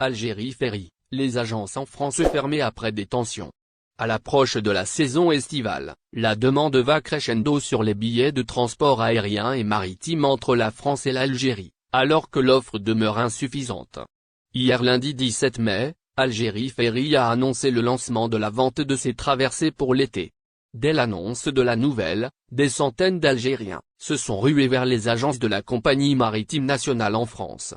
Algérie Ferry, les agences en France fermées après des tensions. À l'approche de la saison estivale, la demande va crescendo sur les billets de transport aérien et maritime entre la France et l'Algérie, alors que l'offre demeure insuffisante. Hier lundi 17 mai, Algérie Ferry a annoncé le lancement de la vente de ses traversées pour l'été. Dès l'annonce de la nouvelle, des centaines d'Algériens se sont rués vers les agences de la compagnie maritime nationale en France.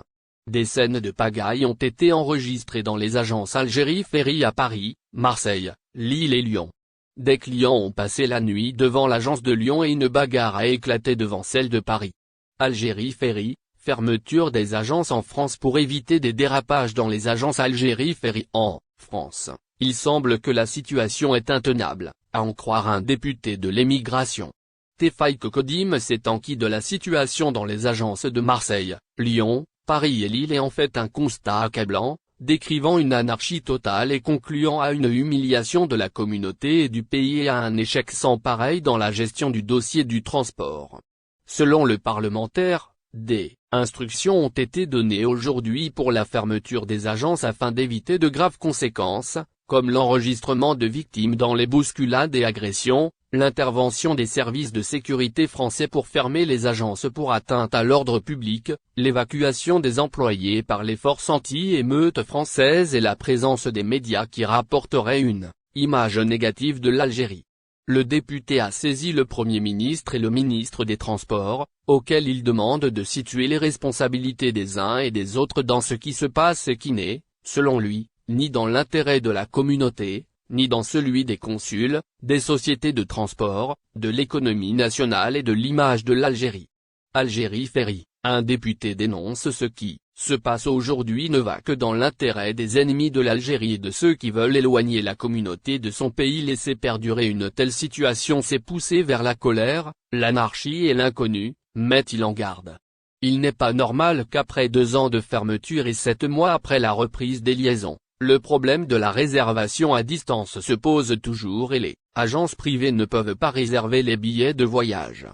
Des scènes de pagaille ont été enregistrées dans les agences Algérie Ferry à Paris, Marseille, Lille et Lyon. Des clients ont passé la nuit devant l'agence de Lyon et une bagarre a éclaté devant celle de Paris. Algérie Ferry, fermeture des agences en France pour éviter des dérapages dans les agences Algérie Ferry en France. Il semble que la situation est intenable, à en croire un député de l'émigration. Tefayk Kodim s'est enquis de la situation dans les agences de Marseille, Lyon, Paris et Lille et en fait un constat accablant, décrivant une anarchie totale et concluant à une humiliation de la communauté et du pays et à un échec sans pareil dans la gestion du dossier du transport. Selon le parlementaire, des instructions ont été données aujourd'hui pour la fermeture des agences afin d'éviter de graves conséquences, comme l'enregistrement de victimes dans les bousculades et agressions, l'intervention des services de sécurité français pour fermer les agences pour atteinte à l'ordre public, l'évacuation des employés par les forces anti-émeutes françaises et la présence des médias qui rapporteraient une image négative de l'Algérie. Le député a saisi le Premier ministre et le ministre des Transports, auquel il demande de situer les responsabilités des uns et des autres dans ce qui se passe et qui n'est, selon lui, ni dans l'intérêt de la communauté, ni dans celui des consuls, des sociétés de transport, de l'économie nationale et de l'image de l'Algérie. Algérie Ferry, un député dénonce ce qui se passe aujourd'hui ne va que dans l'intérêt des ennemis de l'Algérie et de ceux qui veulent éloigner la communauté de son pays. Laisser perdurer une telle situation c'est pousser vers la colère, l'anarchie et l'inconnu, met-il en garde. Il n'est pas normal qu'après 2 ans de fermeture et 7 mois après la reprise des liaisons, le problème de la réservation à distance se pose toujours et les agences privées ne peuvent pas réserver les billets de voyage.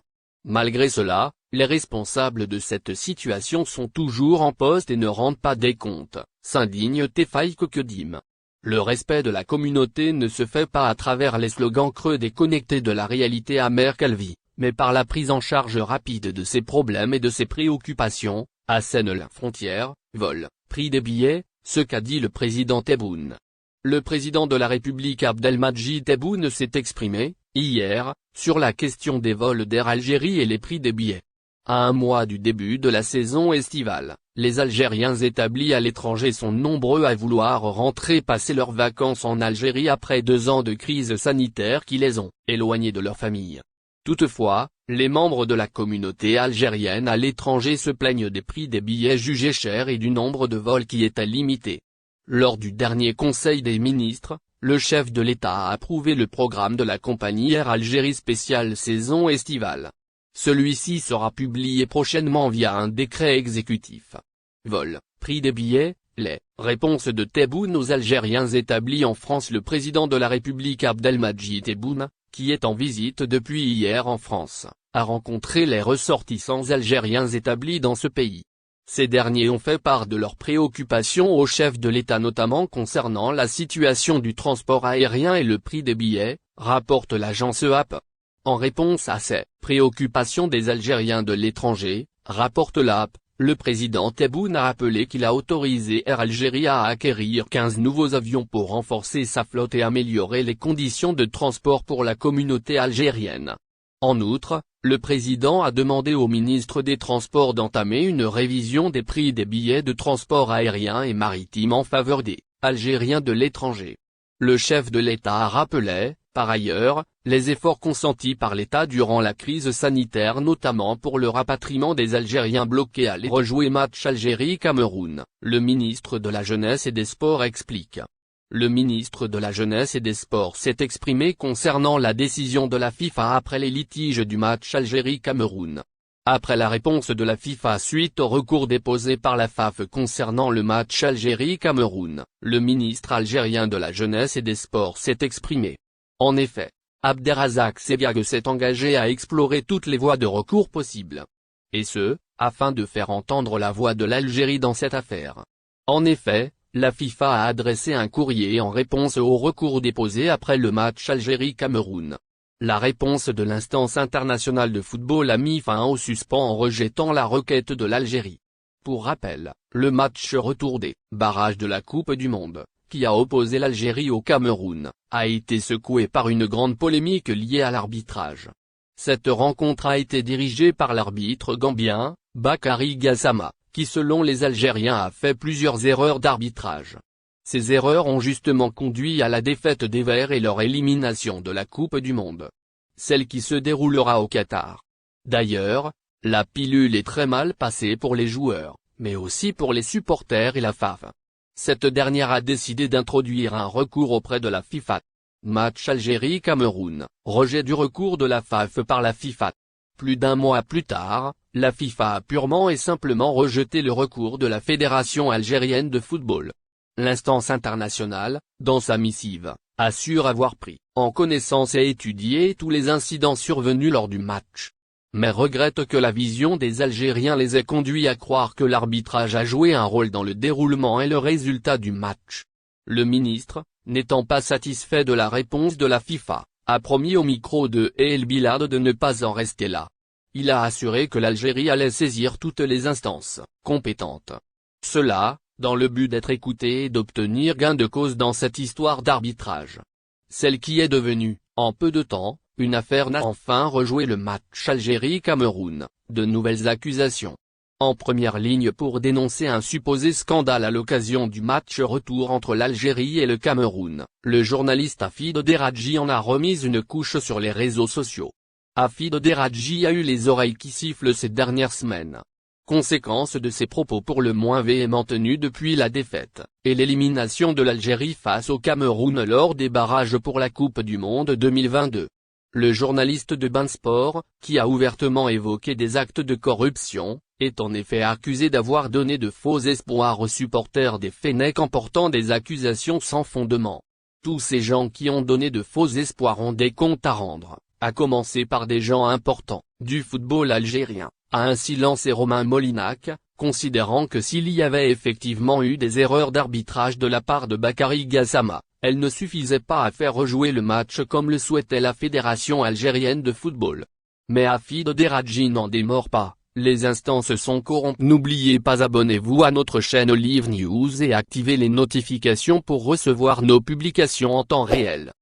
Malgré cela, les responsables de cette situation sont toujours en poste et ne rendent pas des comptes, s'indigne Tefayk Kodim. Le respect de la communauté ne se fait pas à travers les slogans creux déconnectés de la réalité amère qu'elle vit, mais par la prise en charge rapide de ses problèmes et de ses préoccupations, assène la frontière, vol, prix des billets, ce qu'a dit le président Tebboune. Le président de la République Abdelmadjid Tebboune s'est exprimé, hier, sur la question des vols d'Air Algérie et les prix des billets. À un mois du début de la saison estivale, les Algériens établis à l'étranger sont nombreux à vouloir rentrer passer leurs vacances en Algérie après 2 ans de crise sanitaire qui les ont éloignés de leur famille. Toutefois, les membres de la communauté algérienne à l'étranger se plaignent des prix des billets jugés chers et du nombre de vols qui est limité. Lors du dernier Conseil des ministres, le chef de l'État a approuvé le programme de la compagnie Air Algérie spéciale saison estivale. Celui-ci sera publié prochainement via un décret exécutif. Vol, prix des billets, les réponses de Tebboune aux Algériens établis en France. Le président de la République Abdelmadjid Tebboune, qui est en visite depuis hier en France, a rencontré les ressortissants algériens établis dans ce pays. Ces derniers ont fait part de leurs préoccupations au chef de l'État notamment concernant la situation du transport aérien et le prix des billets, rapporte l'agence EAP. En réponse à ces préoccupations des Algériens de l'étranger, rapporte l'AP, le président Tebboune a appelé qu'il a autorisé Air Algérie à acquérir 15 nouveaux avions pour renforcer sa flotte et améliorer les conditions de transport pour la communauté algérienne. En outre, le président a demandé au ministre des Transports d'entamer une révision des prix des billets de transport aérien et maritime en faveur des Algériens de l'étranger. Le chef de l'État rappelait, par ailleurs, les efforts consentis par l'État durant la crise sanitaire notamment pour le rapatriement des Algériens bloqués à rejouer match Algérie-Cameroun, le ministre de la Jeunesse et des Sports explique. Le ministre de la Jeunesse et des Sports s'est exprimé concernant la décision de la FIFA après les litiges du match Algérie-Cameroun. Après la réponse de la FIFA suite au recours déposé par la FAF concernant le match Algérie-Cameroun, le ministre algérien de la Jeunesse et des Sports s'est exprimé. En effet, Abderrazak Sebiag s'est engagé à explorer toutes les voies de recours possibles. Et ce, afin de faire entendre la voix de l'Algérie dans cette affaire. En effet, la FIFA a adressé un courrier en réponse au recours déposé après le match Algérie-Cameroun. La réponse de l'instance internationale de football a mis fin au suspens en rejetant la requête de l'Algérie. Pour rappel, le match retour des barrages de la Coupe du Monde, qui a opposé l'Algérie au Cameroun, a été secoué par une grande polémique liée à l'arbitrage. Cette rencontre a été dirigée par l'arbitre gambien, Bakary Gassama, qui selon les Algériens a fait plusieurs erreurs d'arbitrage. Ces erreurs ont justement conduit à la défaite des Verts et leur élimination de la Coupe du Monde. Celle qui se déroulera au Qatar. D'ailleurs, la pilule est très mal passée pour les joueurs, mais aussi pour les supporters et la FAF. Cette dernière a décidé d'introduire un recours auprès de la FIFA. Match Algérie-Cameroun, rejet du recours de la FAF par la FIFA. Plus d'un mois plus tard, la FIFA a purement et simplement rejeté le recours de la Fédération algérienne de football. L'instance internationale, dans sa missive, assure avoir pris en connaissance et étudié tous les incidents survenus lors du match. Mais regrette que la vision des Algériens les ait conduits à croire que l'arbitrage a joué un rôle dans le déroulement et le résultat du match. Le ministre, n'étant pas satisfait de la réponse de la FIFA, a promis au micro de El Bilad de ne pas en rester là. Il a assuré que l'Algérie allait saisir toutes les instances compétentes. Cela, dans le but d'être écouté et d'obtenir gain de cause dans cette histoire d'arbitrage. Celle qui est devenue, en peu de temps, une affaire n'a enfin rejoué le match Algérie-Cameroun, de nouvelles accusations. En première ligne pour dénoncer un supposé scandale à l'occasion du match retour entre l'Algérie et le Cameroun, le journaliste Hafid Deradji en a remis une couche sur les réseaux sociaux. Hafid Deradji a eu les oreilles qui sifflent ces dernières semaines. Conséquence de ses propos pour le moins véhéments tenus depuis la défaite, et l'élimination de l'Algérie face au Cameroun lors des barrages pour la Coupe du Monde 2022. Le journaliste de Beansport, qui a ouvertement évoqué des actes de corruption, est en effet accusé d'avoir donné de faux espoirs aux supporters des Fennecs en portant des accusations sans fondement. Tous ces gens qui ont donné de faux espoirs ont des comptes à rendre, à commencer par des gens importants du football algérien, a ainsi lancé Romain Molinac, considérant que s'il y avait effectivement eu des erreurs d'arbitrage de la part de Bakary Gassama, elles ne suffisaient pas à faire rejouer le match comme le souhaitait la Fédération algérienne de football. Mais Hafid Deradji n'en démord pas, les instances sont corrompues. N'oubliez pas abonnez-vous à notre chaîne Olive News et activez les notifications pour recevoir nos publications en temps réel.